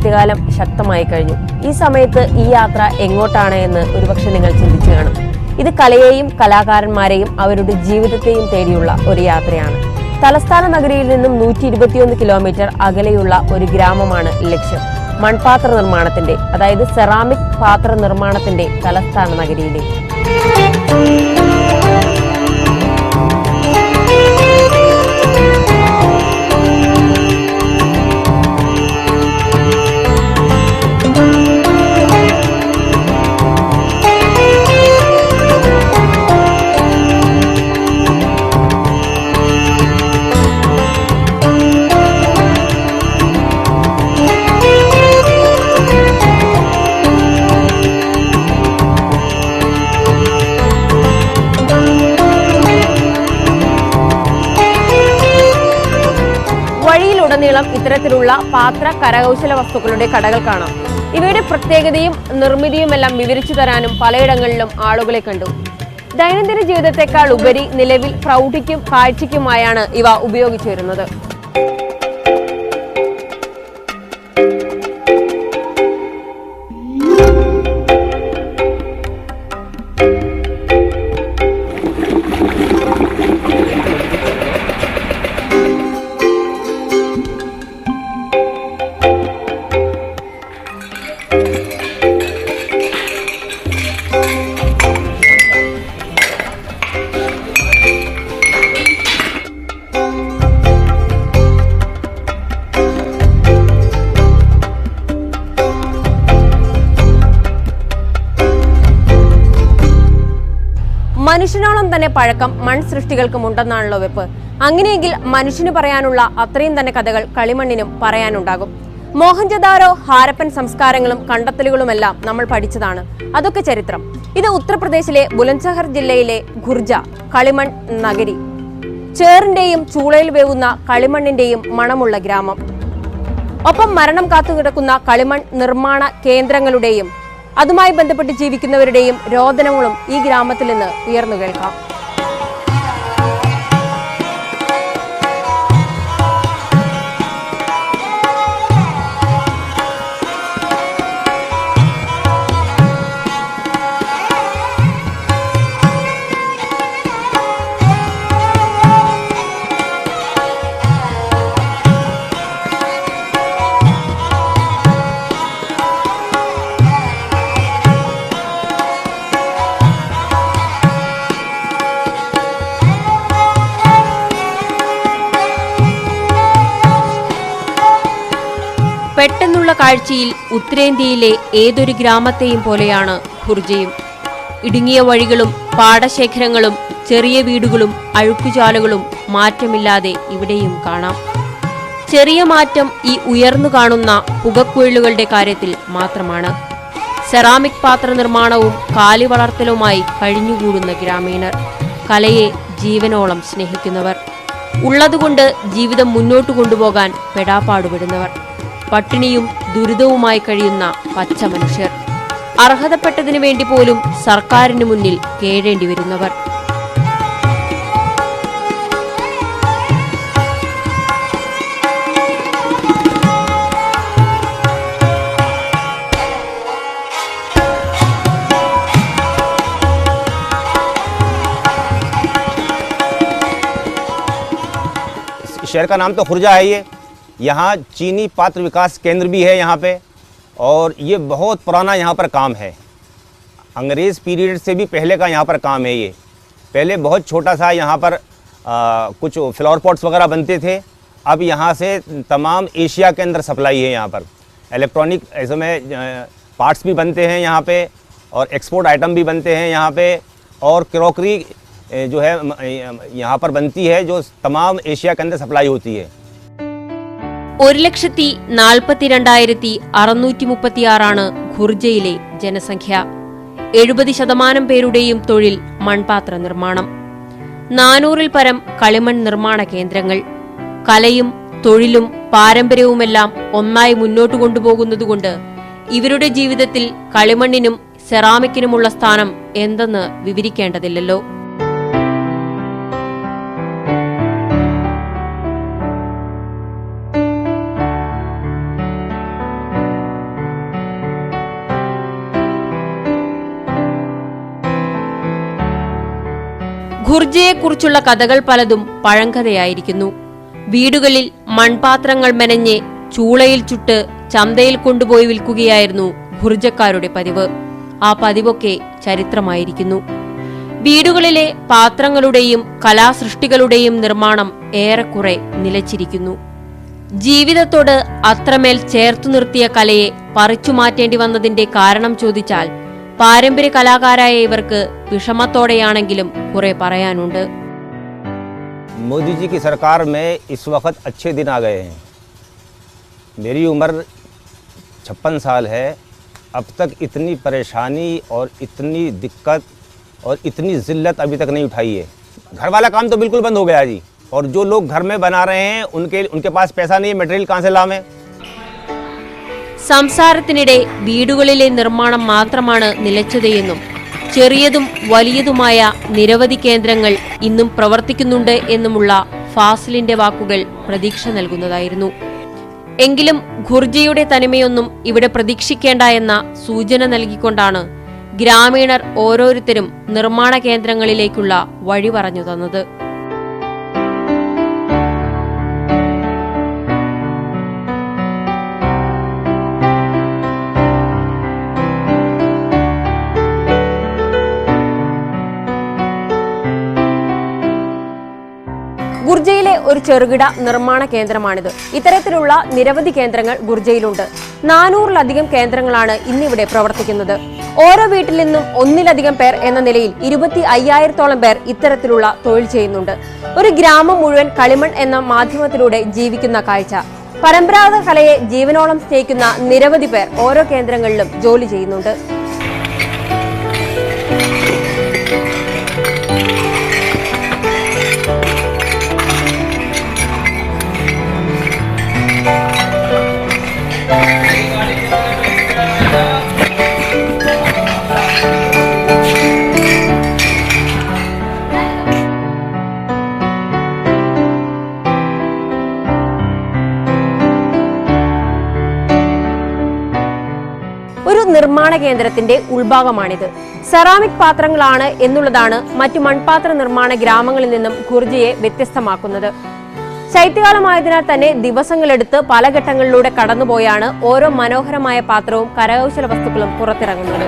ശൈത്യകാലം ശക്തമായി കഴിഞ്ഞു. ഈ സമയത്ത് ഈ യാത്ര എങ്ങോട്ടാണ് എന്ന് ഒരുപക്ഷെ നിങ്ങൾ ചിന്തിച്ചു കാണും. ഇത് കലയെയും കലാകാരന്മാരെയും അവരുടെ ജീവിതത്തെയും തേടിയുള്ള ഒരു യാത്രയാണ്. തലസ്ഥാന നഗരിയിൽ നിന്നും 121 കിലോമീറ്റർ അകലെയുള്ള ഒരു ഗ്രാമമാണ് ലക്ഷ്യം. മൺപാത്ര നിർമ്മാണത്തിന്റെ, അതായത് സെറാമിക് പാത്ര നിർമ്മാണത്തിന്റെ തലസ്ഥാന നഗരിയിലെ വഴിയിലുടനീളം ഇത്തരത്തിലുള്ള പാത്ര കരകൗശല വസ്തുക്കളുടെ കടകൾ കാണാം. ഇവയുടെ പ്രത്യേകതയും നിർമ്മിതിയുമെല്ലാം വിവരിച്ചു തരാനും പലയിടങ്ങളിലും ആളുകളെ കണ്ടു. ദൈനംദിന ജീവിതത്തെക്കാൾ ഉപരി നിലവിൽ പ്രൗഢിക്കും കാഴ്ചയ്ക്കുമായാണ് ഇവ ഉപയോഗിച്ചു വരുന്നത്. മനുഷ്യനോളം തന്നെ പഴക്കം മൺസൃഷ്ടികൾക്കും ഉണ്ടെന്നാണല്ലോ വെപ്പ്. അങ്ങനെയെങ്കിൽ മനുഷ്യന് പറയാനുള്ള അത്രയും തന്നെ കഥകൾ കളിമണ്ണിനും പറയാനുണ്ടാകും. മോഹൻജദാരോ, ഹാരപ്പൻ സംസ്കാരങ്ങളും കണ്ടെത്തലുകളുമെല്ലാം നമ്മൾ പഠിച്ചതാണ്. അതൊക്കെ ചരിത്രം. ഇത് ഉത്തർപ്രദേശിലെ ബുലന്ദ്ശഹർ ജില്ലയിലെ ഖുർജ കളിമൺ നഗരി. ചേറിന്റെയും ചൂളയിൽ വേവുന്ന കളിമണ്ണിന്റെയും മണമുള്ള ഗ്രാമം. ഒപ്പം മരണം കാത്തുകിടക്കുന്ന കളിമൺ നിർമ്മാണ കേന്ദ്രങ്ങളുടെയും അതുമായി ബന്ധപ്പെട്ട് ജീവിക്കുന്നവരുടെയും രോദനങ്ങളും ഈ ഗ്രാമത്തിൽ നിന്ന് ഉയർന്നു കേൾക്കാം. പെട്ടെന്നുള്ള കാഴ്ചയിൽ ഉത്തരേന്ത്യയിലെ ഏതൊരു ഗ്രാമത്തെയും പോലെയാണ് ഖുർജയും. ഇടുങ്ങിയ വഴികളും പാടശേഖരങ്ങളും ചെറിയ വീടുകളും അഴുക്കുചാലുകളും മാറ്റമില്ലാതെ ഇവിടെയും കാണാം. ചെറിയ മാറ്റം ഈ ഉയർന്നു കാണുന്ന പുകക്കുഴലുകളുടെ കാര്യത്തിൽ മാത്രമാണ്. സെറാമിക് പാത്ര നിർമ്മാണവും കാലി വളർത്തലുമായി കഴിഞ്ഞുകൂടുന്ന ഗ്രാമീണർ, കലയെ ജീവനോളം സ്നേഹിക്കുന്നവർ, ഉള്ളതുകൊണ്ട് ജീവിതം മുന്നോട്ടു കൊണ്ടുപോകാൻ പെടാപ്പാടുപെടുന്നവർ, പട്ടിണിയും ദുരിതവുമായി കഴിയുന്ന പച്ച മനുഷ്യർ, അർഹതപ്പെട്ടതിനു വേണ്ടി പോലും സർക്കാരിന് മുന്നിൽ കേഴേണ്ടി വരുന്നവർ. शहर का नाम तो खुर्जा है। यहाँ चीनी पात्र विकास केंद्र भी है यहाँ पे, और ये बहुत पुराना यहाँ पर काम है। अंग्रेज़ पीरियड से भी पहले का यहाँ पर काम है। ये पहले बहुत छोटा सा यहाँ पर कुछ फ्लावर पॉट्स वगैरह बनते थे। अब यहाँ से तमाम एशिया के अंदर सप्लाई है। यहाँ पर इलेक्ट्रॉनिक ऐसे में पार्ट्स भी बनते हैं यहाँ पे, और एक्सपोर्ट आइटम भी बनते हैं यहाँ पे, और क्रॉकरी जो है यहाँ पर बनती है, जो तमाम एशिया के अंदर सप्लाई होती है। 1,42,636 ഖുർജയിലെ ജനസംഖ്യ. 70% പേരുടെയും തൊഴിൽ മൺപാത്ര നിർമ്മാണം. 400-ൽ പരം കളിമൺ നിർമ്മാണ കേന്ദ്രങ്ങൾ. കലയും തൊഴിലും പാരമ്പര്യവുമെല്ലാം ഒന്നായി മുന്നോട്ട് കൊണ്ടുപോകുന്നതുകൊണ്ട് ഇവരുടെ ജീവിതത്തിൽ കളിമണ്ണിനും സെറാമിക്കിനുമുള്ള സ്ഥാനം എന്തെന്ന് വിവരിക്കേണ്ടതില്ലല്ലോ. ഖുർജയെക്കുറിച്ചുള്ള കഥകൾ പലതും പഴങ്കഥയായിരിക്കുന്നു. വീടുകളിൽ മൺപാത്രങ്ങൾ മെനഞ്ഞ് ചൂളയിൽ ചുട്ട് ചന്തയിൽ കൊണ്ടുപോയി വിൽക്കുകയായിരുന്നു ഖുർജക്കാരുടെ പതിവ്. ആ പതിവൊക്കെ ചരിത്രമായിരിക്കുന്നു. വീടുകളിലെ പാത്രങ്ങളുടെയും കലാസൃഷ്ടികളുടെയും നിർമ്മാണം ഏറെക്കുറെ നിലച്ചിരിക്കുന്നു. ജീവിതത്തോട് അത്രമേൽ ചേർത്തു നിർത്തിയ കലയെ പറിച്ചു മാറ്റേണ്ടി വന്നതിന്റെ കാരണം ചോദിച്ചാൽ പാരമ്പര്യ കലാകാരായ ഇവർക്ക് വിഷമത്തോടെയാണെങ്കിലും കുറെ പറയാനുണ്ട്. मोदी जी की सरकार में इस वक्त अच्छे दिन आ गए हैं। मेरी उम्र 56 साल है। अब तक इतनी परेशानी और इतनी दिक्कत और इतनी ज़िल्लत अभी तक नहीं उठाई है। घर वाला काम तो बिल्कुल बंद हो गया जी। और जो लोग घर में बना रहे हैं उनके पास पैसा नहीं है, मटेरियल कहाँ से लावें? സംസാരത്തിനിടെ വീടുകളിലെ നിർമ്മാണം മാത്രമാണ് നിലച്ചതെന്നും ചെറിയതും വലിയതുമായ നിരവധി കേന്ദ്രങ്ങൾ ഇന്നും പ്രവർത്തിക്കുന്നുണ്ട് എന്നുമുള്ള ഫാസിലിന്റെ വാക്കുകൾ പ്രതീക്ഷ നൽകുന്നതായിരുന്നു. എങ്കിലും ഖുർജയുടെ തനിമയൊന്നും ഇവിടെ പ്രതീക്ഷിക്കേണ്ട എന്ന സൂചന നൽകിക്കൊണ്ടാണ് ഗ്രാമീണർ ഓരോരുത്തരും നിർമ്മാണ കേന്ദ്രങ്ങളിലേക്കുള്ള വഴി പറഞ്ഞു തന്നത്. ഗുർജയിലെ ഒരു ചെറുകിട നിർമ്മാണ കേന്ദ്രമാണിത്. ഇത്തരത്തിലുള്ള നിരവധി കേന്ദ്രങ്ങൾ ഗുർജയിലുണ്ട്. 400-ലധികം കേന്ദ്രങ്ങളാണ് ഇന്നിവിടെ പ്രവർത്തിക്കുന്നത്. ഓരോ വീട്ടിൽ നിന്നും ഒന്നിലധികം പേർ എന്ന നിലയിൽ 25,000-ഓളം പേർ ഇത്തരത്തിലുള്ള തൊഴിൽ ചെയ്യുന്നുണ്ട്. ഒരു ഗ്രാമം മുഴുവൻ കളിമൺ എന്ന മാധ്യമത്തിലൂടെ ജീവിക്കുന്ന കാഴ്ച. പരമ്പരാഗത കലയെ ജീവനോളം സ്നേഹിക്കുന്ന നിരവധി പേർ ഓരോ കേന്ദ്രങ്ങളിലും ജോലി ചെയ്യുന്നുണ്ട്. ഒരു നിർമ്മാണ കേന്ദ്രത്തിന്റെ ഉൾഭാഗമാണിത്. സെറാമിക് പാത്രങ്ങളാണ് എന്നുള്ളതാണ് മറ്റു മൺപാത്ര നിർമ്മാണ ഗ്രാമങ്ങളിൽ നിന്നും ഖുർജയെ വ്യത്യസ്തമാക്കുന്നത്. ശൈത്യകാലമായതിനാൽ തന്നെ ദിവസങ്ങളെടുത്ത് പല ഘട്ടങ്ങളിലൂടെ കടന്നുപോയാണ് ഓരോ മനോഹരമായ പാത്രവും കരകൗശല വസ്തുക്കളും പുറത്തിറങ്ങുന്നത്.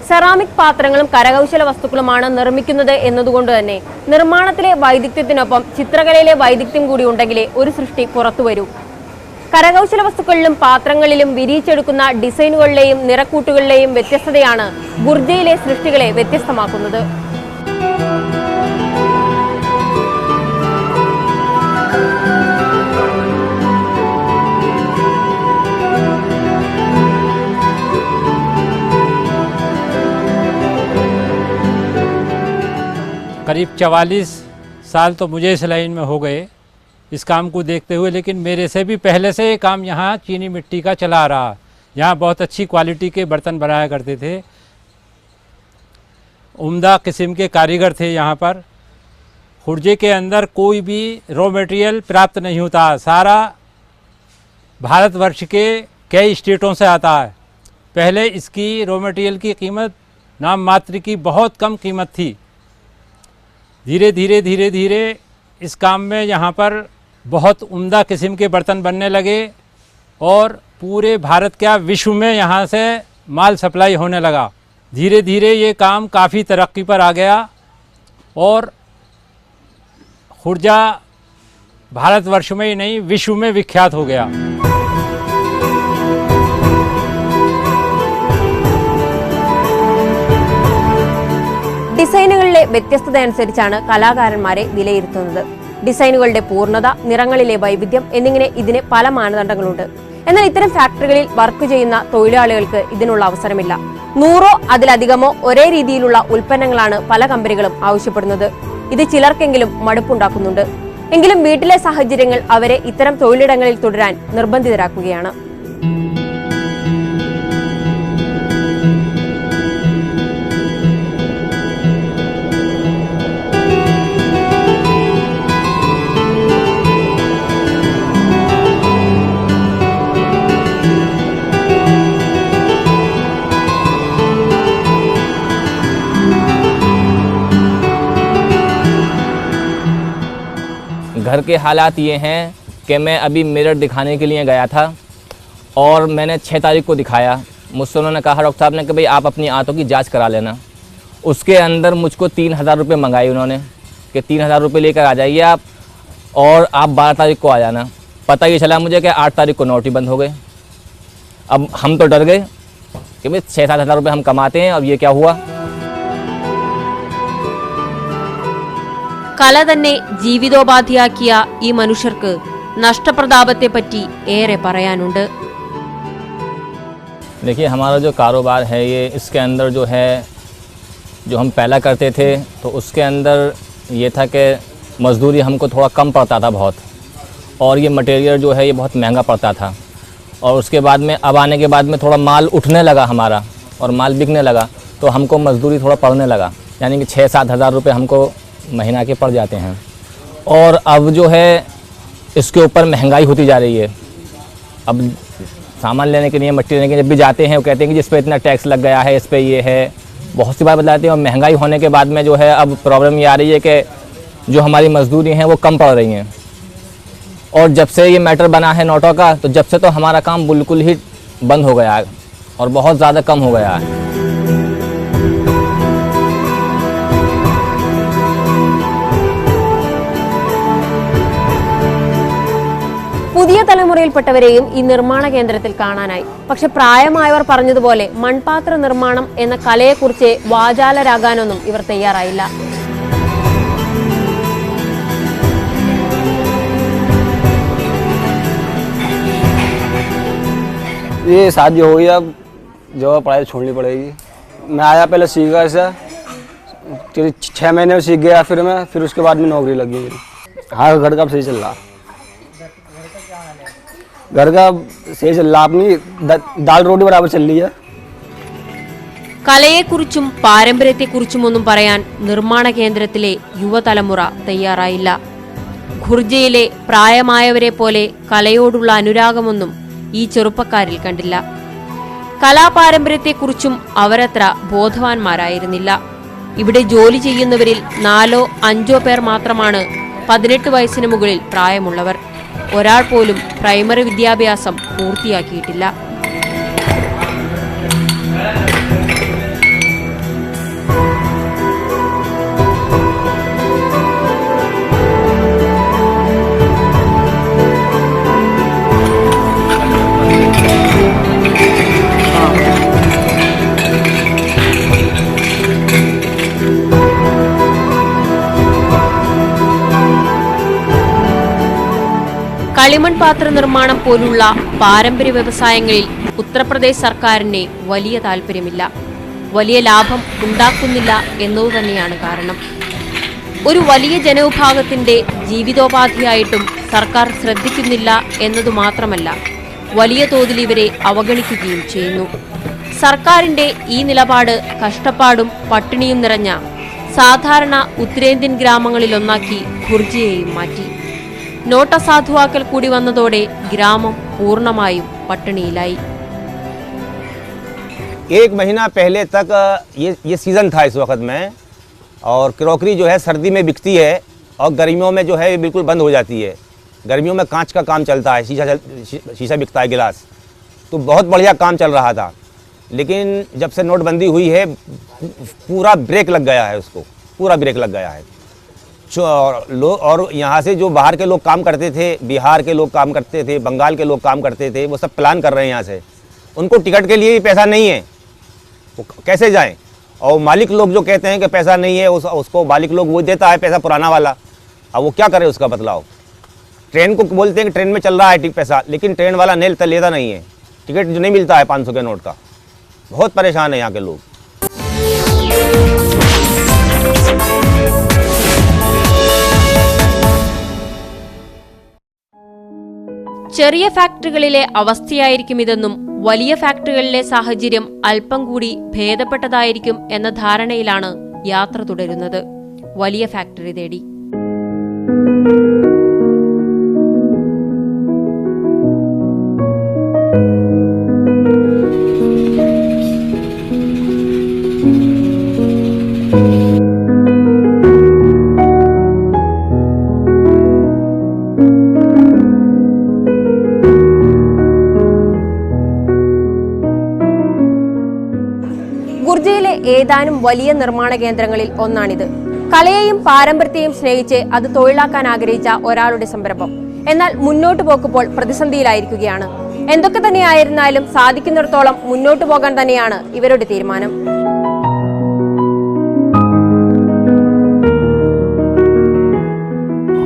സെറാമിക് പാത്രങ്ങളും കരകൗശല വസ്തുക്കളുമാണ് നിർമ്മിക്കുന്നത് എന്നതുകൊണ്ട് തന്നെ നിർമ്മാണത്തിലെ വൈദഗ്ധ്യത്തിനൊപ്പം ചിത്രകലയിലെ വൈദഗ്ധ്യം കൂടി ഉണ്ടെങ്കിലേ ഒരു സൃഷ്ടി പുറത്തുവരൂ. കരകൗശല വസ്തുക്കളിലും പാത്രങ്ങളിലും വിരിയിച്ചെടുക്കുന്ന ഡിസൈനുകളിലെയും നിറക്കൂട്ടുകളിലെയും വ്യത്യസ്തതയാണ് ഗുർജയിലെ സൃഷ്ടികളെ വ്യത്യസ്തമാക്കുന്നത്. करीब 44 साल तो मुझे इस लाइन में हो गए इस काम को देखते हुए, लेकिन मेरे से भी पहले से ये काम यहाँ चीनी मिट्टी का चला आ रहा। यहाँ बहुत अच्छी क्वालिटी के बर्तन बनाया करते थे। उम्दा किस्म के कारीगर थे यहाँ पर। खुर्जे के अंदर कोई भी रॉ मटेरियल प्राप्त नहीं होता, सारा भारतवर्ष के कई स्टेटों से आता है। पहले इसकी रॉ मटेरियल की कीमत नाम मात्र की बहुत कम कीमत थी। धीरे धीरे इस काम में यहाँ पर बहुत उम्दा किस्म के बर्तन बनने लगे और पूरे भारत क्या विश्व में यहाँ से माल सप्लाई होने लगा। धीरे धीरे ये काम काफ़ी तरक्की पर आ गया और खुर्जा भारतवर्ष में ही नहीं विश्व में विख्यात हो गया। വ്യത്യസ്തതയനുസരിച്ചാണ് കലാകാരന്മാരെ വിലയിരുത്തുന്നത്. ഡിസൈനുകളുടെ പൂർണ്ണത, നിറങ്ങളിലെ വൈവിധ്യം എന്നിങ്ങനെ ഇതിന് പല മാനദണ്ഡങ്ങളുണ്ട്. എന്നാൽ ഇത്തരം ഫാക്ടറികളിൽ വർക്ക് ചെയ്യുന്ന തൊഴിലാളികൾക്ക് ഇതിനുള്ള അവസരമില്ല. 100 അതിലധികമോ ഒരേ രീതിയിലുള്ള ഉൽപ്പന്നങ്ങളാണ് പല കമ്പനികളും ആവശ്യപ്പെടുന്നത്. ഇത് ചിലർക്കെങ്കിലും മടുപ്പുണ്ടാക്കുന്നുണ്ട്. എങ്കിലും വീട്ടിലെ സാഹചര്യങ്ങൾ അവരെ ഇത്തരം തൊഴിലിടങ്ങളിൽ തുടരാൻ നിർബന്ധിതരാക്കുകയാണ്. घर के हालात ये हैं कि मैं अभी मिरर दिखाने के लिए गया था और मैंने 6 तारीख को दिखाया। मुझसे उन्होंने कहा डॉक्टर साहब ने कि भाई आप अपनी आंतों की जांच करा लेना। उसके अंदर मुझको 3000 रुपये मंगाए उन्होंने कि 3000 रुपये लेकर आ जाइए आप और आप 12 तारीख को आ जाना। पता ये चला मुझे कि 8 तारीख को नौकरी बंद हो गए। अब हम तो डर गए कि भाई 6-7 हज़ार रुपये हम कमाते हैं, अब ये क्या हुआ। കല തന്നെ ജീവിതോപാധിയാക്കിയ ഈ മനുഷ്യർക്ക് നഷ്ടപ്രതാപത്തെപ്പറ്റി ഏറെ പറയാനുണ്ട്. देखिए हमारा जो कारोबार है ये इसके अंदर जो है जो हम पहला करते थे तो उसके अंदर ये था कि मज़दूरी हमको थोड़ा कम पड़ता था बहुत, और ये मटेरियल जो है ये बहुत महंगा पड़ता था। और उसके बाद में अब आने के बाद में थोड़ा माल उठने लगा हमारा और माल बिकने लगा तो हमको मज़दूरी थोड़ा पड़ने लगा, यानी कि 6-7 हज़ार रुपये हमको महीना के पड़ जाते हैं। और अब जो है इसके ऊपर महंगाई होती जा रही है। अब सामान लेने के लिए, मट्टी लेने के लिए जब भी जाते हैं वो कहते हैं कि जिस पे इतना टैक्स लग गया है, इस पे ये है, बहुत सी बात बताते हैं। और महंगाई होने के बाद में जो है अब प्रॉब्लम ये आ रही है कि जो हमारी मजदूरी हैं वो कम पड़ रही हैं। और जब से ये मैटर बना है नोटों का, तो जब से तो हमारा काम बिल्कुल ही बंद हो गया है और बहुत ज़्यादा कम हो गया है। പുതിയ തലമുറയിൽപ്പെട്ടവരെയും ഈ നിർമ്മാണ കേന്ദ്രത്തിൽ കാണാനായി. പക്ഷെ പ്രായമായവർ പറഞ്ഞതുപോലെ മൺപാത്ര നിർമ്മാണം എന്ന കലയെക്കുറിച്ച് വാചാലരാകാനൊന്നും ഇവർ തയ്യാറായില്ല. ये शादी हो गई, अब जो पढ़ाई छोड़नी पड़ेगी। मैं आया पहले सीखा ऐसा 6 महीने में सीख गया, फिर उसके बाद में नौकरी लगी मेरी। हाँ, घर का सही चल रहा, घर का सही चल रहा, अपनी दाल रोटी बराबर चल रही है। കലയെക്കുറിച്ചും പാരമ്പര്യത്തെക്കുറിച്ചുമൊന്നും പറയാൻ നിർമ്മാണ കേന്ദ്രത്തിലെ യുവതലമുറ തയ്യാറായില്ല. ഖുർജയിലെ പ്രായമായവരെ പോലെ കലയോടുള്ള അനുരാഗമൊന്നും ഈ ചെറുപ്പക്കാരിൽ കണ്ടില്ല. കലാപാരമ്പര്യത്തെക്കുറിച്ചും അവരത്ര ബോധവാന്മാരായിരുന്നില്ല. ഇവിടെ ജോലി ചെയ്യുന്നവരിൽ 4-5 പേർ മാത്രമാണ് 18 വയസ്സിന് മുകളിൽ പ്രായമുള്ളവർ. ഒരാൾ പോലും പ്രൈമറി വിദ്യാഭ്യാസം പൂർത്തിയാക്കിയിട്ടില്ല. കളിമൺ പാത്ര നിർമ്മാണം പോലുള്ള പാരമ്പര്യ വ്യവസായങ്ങളിൽ ഉത്തർപ്രദേശ് സർക്കാരിന് വലിയ താല്പര്യമില്ല. വലിയ ലാഭം ഉണ്ടാക്കുന്നില്ല എന്നതുതന്നെയാണ് കാരണം. ഒരു വലിയ ജനവിഭാഗത്തിന്റെ ജീവിതോപാധിയായിട്ടും സർക്കാർ ശ്രദ്ധിക്കുന്നില്ല എന്നതു മാത്രമല്ല, വലിയ തോതിൽ ഇവരെ അവഗണിക്കുകയും ചെയ്യുന്നു. സർക്കാരിന്റെ ഈ നിലപാട് കഷ്ടപ്പാടും പട്ടിണിയും നിറഞ്ഞ സാധാരണ ഉത്തരേന്ത്യൻ ഗ്രാമങ്ങളിലൊന്നാക്കി ഖുർജിയെയും മാറ്റി. നോട്ട് അസാധുവാക്കൽ കൂടി വന്നതോടെ ഗ്രാമം പൂർണ്ണമായും പട്ടിണിയിലായി. एक महीना पहले तक ये सीज़न था इस वक्त में, और क्रॉकरी जो है सर्दी में बिकती है और गर्मियों में जो है ये बिल्कुल बंद हो जाती है। गर्मियों में कांच का काम चलता है, शीशा बिकता है, गिलास, तो बहुत बढ़िया काम चल रहा था। लेकिन जब से नोटबंदी हुई है पूरा ब्रेक लग गया है, उसको पूरा ब्रेक लग गया है। और यहाँ से जो बाहर के लोग काम करते थे, बिहार के लोग काम करते थे, बंगाल के लोग काम करते थे, वो सब प्लान कर रहे हैं यहाँ से। उनको टिकट के लिए भी पैसा नहीं है, वो कैसे जाएं। और मालिक लोग जो कहते हैं कि पैसा नहीं है, उसको मालिक लोग वो देता है पैसा पुराना वाला। अब वो क्या करे उसका बदलाव। ट्रेन को बोलते हैं कि ट्रेन में चल रहा है पैसा, लेकिन ट्रेन वाला लेता नहीं है, टिकट जो नहीं मिलता है 500 के नोट का। बहुत परेशान है यहाँ के लोग। ചെറിയ ഫാക്ടറികളിലെ അവസ്ഥയായിരിക്കും ഇതെന്നും വലിയ ഫാക്ടറികളിലെ സാഹചര്യം അല്പം കൂടി ഭേദപ്പെട്ടതായിരിക്കും എന്ന ധാരണയിലാണ് യാത്ര തുടരുന്നത് വലിയ ഫാക്ടറി തേടി. ഗുർജയിലെ ഏതാനും വലിയ നിർമ്മാണ കേന്ദ്രങ്ങളിൽ ഒന്നാണിത്. കലയെയും പാരമ്പര്യത്തെയും സ്നേഹിച്ച് അത് തൊഴിലാക്കാൻ ആഗ്രഹിച്ച ഒരാളുടെ സംരംഭം. എന്നാൽ മുന്നോട്ടു പോക്കുമ്പോൾ പ്രതിസന്ധിയിലായിരിക്കുകയാണ്. എന്തൊക്കെ തന്നെയായിരുന്നാലും സാധിക്കുന്നിടത്തോളം മുന്നോട്ടു പോകാൻ തന്നെയാണ് ഇവരുടെ തീരുമാനം.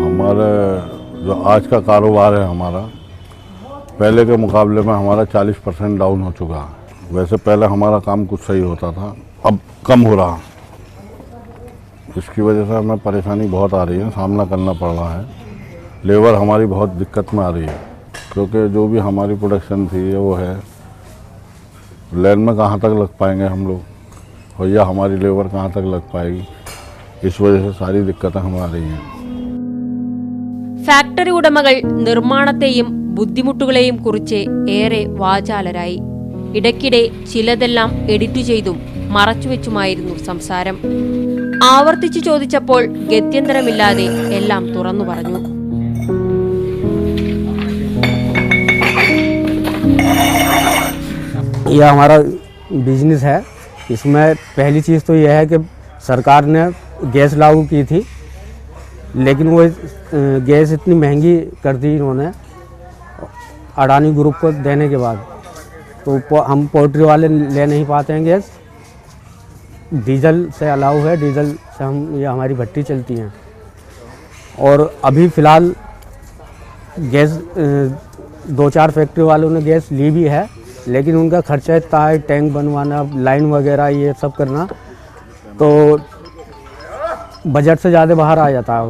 हमारे जो आज का कारोबार है हमारा, पहले के मुकाबले में हमारा 40% डाउन हो चुका है। वैसे पहले हमारा काम कुछ सही होता था, अब कम हो रहा। इसकी वजह से हमें परेशानी बहुत आ रही है, सामना करना पड़ रहा है। लेबर हमारी बहुत दिक्कत में आ रही है, क्योंकि जो भी हमारी प्रोडक्शन थी वो है, लैंड में कहाँ तक लग पाएंगे हम लोग, और या हमारी लेबर कहाँ तक लग पाएगी। इस वजह से सारी दिक्कतें हमें आ रही हैं। ഫാക്ടറി ഉടമകൾ നിർമ്മാണത്തെയും ബുദ്ധിമുട്ടുകളെയും കുറിച്ച് ഏറെ വാചാലരായി. ഇടയ്ക്കിടെ ചിലതെല്ലാം എഡിറ്റ് ചെയ്തും മറച്ചുവെച്ചുമായിരുന്നു സംസാരം. ആവർത്തിച്ചു ചോദിച്ചപ്പോൾ ഗത്യന്തരമില്ലാതെ എല്ലാം തുറന്നു പറഞ്ഞു. यह हमारा बिजनेस है। इसमें पहली चीज़ तो यह है कि सरकार ने गैस लागू की थी, लेकिन वो गैस इतनी महंगी कर दी इन्होंने अडानी ग्रुप को देने के बाद, तो हम पोल्ट्री वाले ले नहीं पाते हैं गैस। डीजल से अलाउ है, डीजल से ये हमारी भट्टी चलती हैं। और अभी फ़िलहाल गैस 2-4 फैक्ट्री वालों ने गैस ली भी है, लेकिन उनका खर्चा इतना है, टैंक बनवाना, लाइन वगैरह ये सब करना, तो बजट से ज़्यादा बाहर आ जाता है।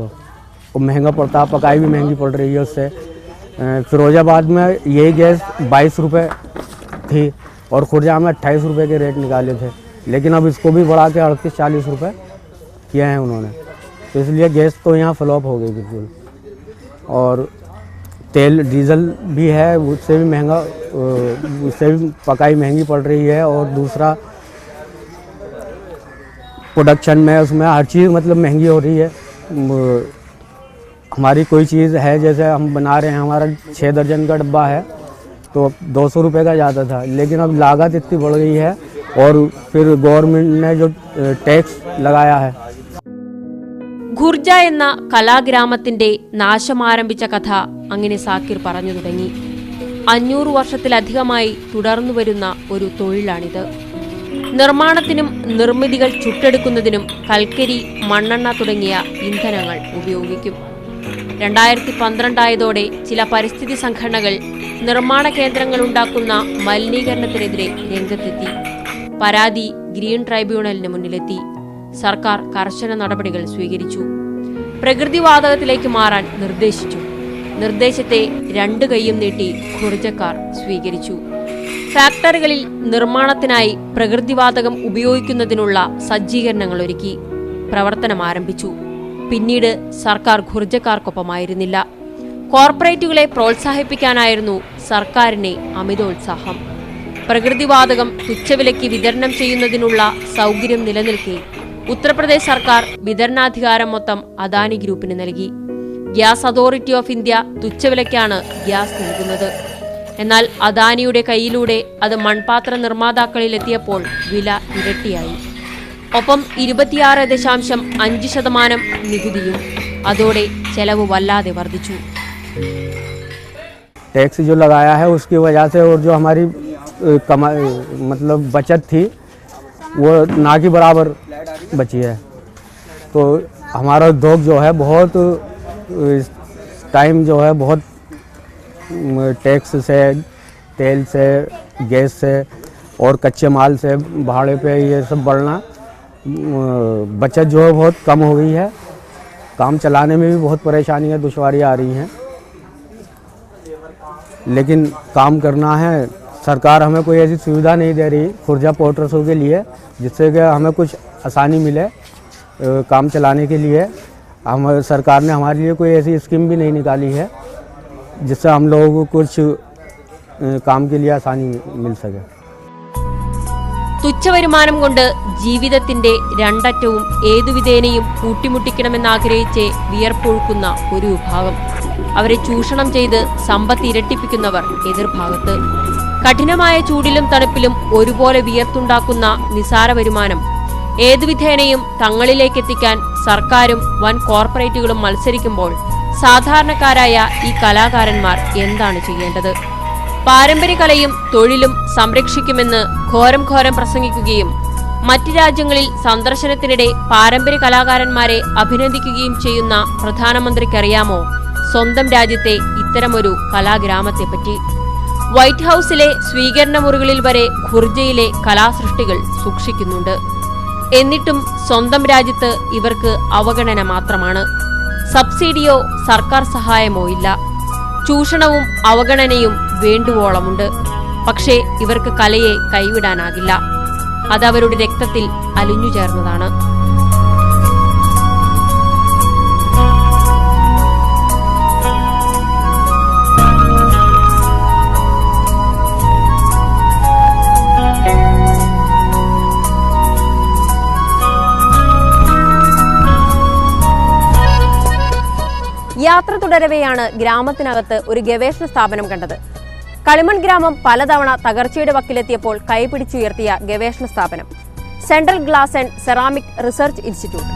वो महंगा पड़ता है, पकाई भी महंगी पड़ रही है उससे। फिरोजाबाद में यही गैस 22 रुपये थी और खुर्जा में 28 रुपये के रेट निकाले थे, लेकिन अब इसको भी बढ़ा के 38-40 रुपये किए हैं उन्होंने। तो इसलिए गैस तो यहाँ फ्लॉप हो गई बिल्कुल। और तेल डीजल भी है, उससे भी महंगा, उससे भी पकाई महंगी पड़ रही है। और दूसरा प्रोडक्शन में उसमें हर चीज़ मतलब महंगी हो रही है। हमारी कोई चीज़ है, जैसे हम बना रहे हैं, हमारा 6 दर्जन का डब्बा है तो 200 रुपये का ज़्यादा था, लेकिन अब लागत इतनी बढ़ गई है। और फिर गवर्नमेंट ने जो टैक्स लगाया है। ഖുർജ എന്ന കലാഗ്രാമത്തിന്റെ നാശം ആരംഭിച്ച കഥ അങ്ങനെ സാക്കിർ പറഞ്ഞു തുടങ്ങി. 500 വർഷത്തിലധികമായി തുടർന്നു വരുന്ന ഒരു തൊഴിലാണിത്. നിർമ്മാണത്തിനും നിർമ്മിതികൾ ചുട്ടെടുക്കുന്നതിനും കൽക്കരി, മണ്ണെണ്ണ തുടങ്ങിയ ഇന്ധനങ്ങൾ ഉപയോഗിക്കും. 2012 ആയതോടെ ചില പരിസ്ഥിതി സംഘടനകൾ നിർമ്മാണ കേന്ദ്രങ്ങൾ ഉണ്ടാക്കുന്ന മലിനീകരണത്തിനെതിരെ രംഗത്തെത്തി. പരാതി ഗ്രീൻ ട്രൈബ്യൂണലിന് മുന്നിലെത്തി. സർക്കാർ കർശന നടപടികൾ സ്വീകരിച്ചു. പ്രകൃതിവാതകത്തിലേക്ക് മാറാൻ നിർദ്ദേശിച്ചു. നിർദ്ദേശത്തെ 2 കൈയും നീട്ടി ഖുർജക്കാർ സ്വീകരിച്ചു. ഫാക്ടറികളിൽ നിർമ്മാണത്തിനായി പ്രകൃതിവാതകം ഉപയോഗിക്കുന്നതിനുള്ള സജ്ജീകരണങ്ങൾ ഒരുക്കി. പ്രവർത്തനം ആരംഭിച്ചു. പിന്നീട് സർക്കാർ ഖുർജക്കാർക്കൊപ്പമായിരുന്നില്ല. കോർപ്പറേറ്റുകളെ പ്രോത്സാഹിപ്പിക്കാനായിരുന്നു സർക്കാരിനെ അമിതോത്സാഹം. പ്രകൃതിവാതകം തുച്ഛവിലയ്ക്ക് വിതരണം ചെയ്യുന്നതിനുള്ള സൗകര്യം നിലനിൽക്കെ ഉത്തർപ്രദേശ് സർക്കാർ വിതരണാധികാരം മൊത്തം അദാനി ഗ്രൂപ്പിന് നൽകി. ഗ്യാസ് അതോറിറ്റി ഓഫ് ഇന്ത്യ തുച്ഛവിലയ്ക്കാണ് ഗ്യാസ് നൽകുന്നത്. എന്നാൽ അദാനിയുടെ കയ്യിലൂടെ അത് മൺപാത്ര നിർമ്മാതാക്കളിലെത്തിയപ്പോൾ വില ഇരട്ടിയായി. ഒപ്പം 26.5% നികുതിയും. അതോടെ ചെലവ് വല്ലാതെ വർദ്ധിച്ചു. टैक्स जो लगाया है उसकी वजह से और जो हमारी मतलब बचत थी वो ना के बराबर बची है। तो हमारा उद्योग जो है बहुत इस टाइम जो है बहुत टैक्स से, तेल से, गैस से और कच्चे माल से, भाड़े पे ये सब बढ़ना, बचत जो है बहुत कम हो गई है। काम चलाने में भी बहुत परेशानियाँ, दुश्वारियाँ आ रही हैं। लेकिन काम करना है, सरकार हमें कोई ऐसी सुविधा नहीं दे रही खुर्जा पोर्टर्सों के लिए जिससे कि हमें कुछ आसानी मिले काम चलाने के लिए। हम सरकार ने हमारे लिए कोई ऐसी स्कीम भी नहीं निकाली है जिससे हम लोगों को कुछ काम के लिए आसानी मिल सके। തുച്ഛവരുമാനം കൊണ്ട് ജീവിതത്തിന്റെ രണ്ടറ്റവും ഏതുവിധേനയും കൂട്ടിമുട്ടിക്കണമെന്നാഗ്രഹിച്ച് വിയർപ്പൊഴുക്കുന്ന ഒരു വിഭാഗം. അവരെ ചൂഷണം ചെയ്ത് സമ്പത്ത് ഇരട്ടിപ്പിക്കുന്നവർ എതിർഭാഗത്ത്. കഠിനമായ ചൂടിലും തണുപ്പിലും ഒരുപോലെ വിയർത്തുണ്ടാക്കുന്ന നിസാര വരുമാനം ഏതുവിധേനയും തങ്ങളിലേക്കെത്തിക്കാൻ സർക്കാരും വൻ കോർപ്പറേറ്റുകളും മത്സരിക്കുമ്പോൾ സാധാരണക്കാരായ ഈ കലാകാരന്മാർ എന്താണ് ചെയ്യേണ്ടത്? പാരമ്പര്യകലയും തൊഴിലും സംരക്ഷിക്കുമെന്ന് ഘോരം പ്രസംഗിക്കുകയും മറ്റു രാജ്യങ്ങളിൽ സന്ദർശനത്തിനിടെ പാരമ്പര്യ കലാകാരന്മാരെ അഭിനന്ദിക്കുകയും ചെയ്യുന്ന പ്രധാനമന്ത്രിക്കറിയാമോ സ്വന്തം രാജ്യത്തെ ഇത്തരമൊരു കലാഗ്രാമത്തെപ്പറ്റി? വൈറ്റ് ഹൌസിലെ സ്വീകരണ മുറികളിൽ വരെ ഖുർജയിലെ കലാസൃഷ്ടികൾ സൂക്ഷിക്കുന്നുണ്ട്. എന്നിട്ടും സ്വന്തം രാജ്യത്ത് ഇവർക്ക് അവഗണന മാത്രമാണ്. സബ്സിഡിയോ സർക്കാർ സഹായമോ ഇല്ല. ചൂഷണവും അവഗണനയും വേണ്ടുവോളമുണ്ട്. പക്ഷേ ഇവർക്ക് കലയെ കൈവിടാനാകില്ല. അതവരുടെ രക്തത്തിൽ അലിഞ്ഞു ചേർന്നതാണ്. യാത്ര തുടരവെയാണ് ഗ്രാമത്തിനകത്ത് ഒരു ഗവേഷണ സ്ഥാപനം കണ്ടത്. കളിമൺ ഗ്രാമം പലതവണ തകർച്ചയുടെ വക്കിലെത്തിയപ്പോൾ കൈപിടിച്ചുയർത്തിയ ഗവേഷണ സ്ഥാപനം central glass and ceramic research institute.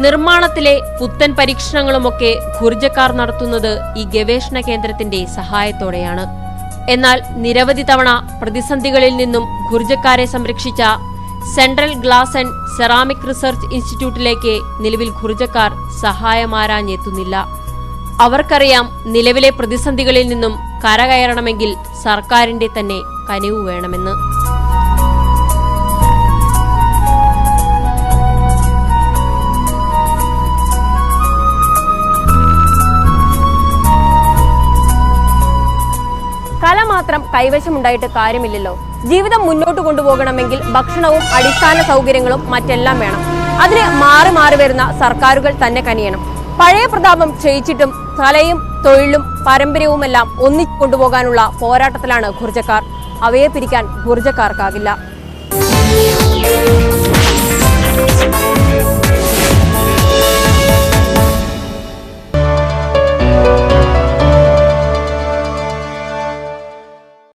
നിർമ്മാണത്തിലെ പുത്തൻ പരീക്ഷണങ്ങളുമൊക്കെ ഖുർജക്കാർ നടത്തുന്നത് ഈ ഗവേഷണ കേന്ദ്രത്തിന്റെ സഹായത്തോടെയാണ്. എന്നാൽ നിരവധി തവണ പ്രതിസന്ധികളിൽ നിന്നും ഖുർജക്കാരെ സംരക്ഷിച്ച central glass and ceramic research ഇൻസ്റ്റിറ്റ്യൂട്ടിലേക്ക് നിലവിൽ ഖുർജക്കാർ സഹായമാരാഞ്ഞെത്തുന്നില്ല. അവർക്കറിയാം നിലവിലെ പ്രതിസന്ധികളിൽ നിന്നും കരകയറണമെങ്കിൽ സർക്കാരിന്റെ തന്നെ കനിവ് വേണമെന്ന്. കല മാത്രം കൈവശമുണ്ടായിട്ട് കാര്യമില്ലല്ലോ. ജീവിതം മുന്നോട്ട് കൊണ്ടുപോകണമെങ്കിൽ ഭക്ഷണവും അടിസ്ഥാന സൗകര്യങ്ങളും മറ്റെല്ലാം വേണം. അതിന് മാറി മാറി വരുന്ന സർക്കാരുകൾ തന്നെ കനിയണം. പഴയ പ്രതാപം ക്ഷയിച്ചിട്ടും കലയും തൊഴിലും പാരമ്പര്യവുമെല്ലാം ഒന്നിച്ചു കൊണ്ടുപോകാനുള്ള പോരാട്ടത്തിലാണ് ഖുർജക്കാർ. അവയെ പിരിക്കാൻ ഖുർജക്കാർക്കാകില്ല.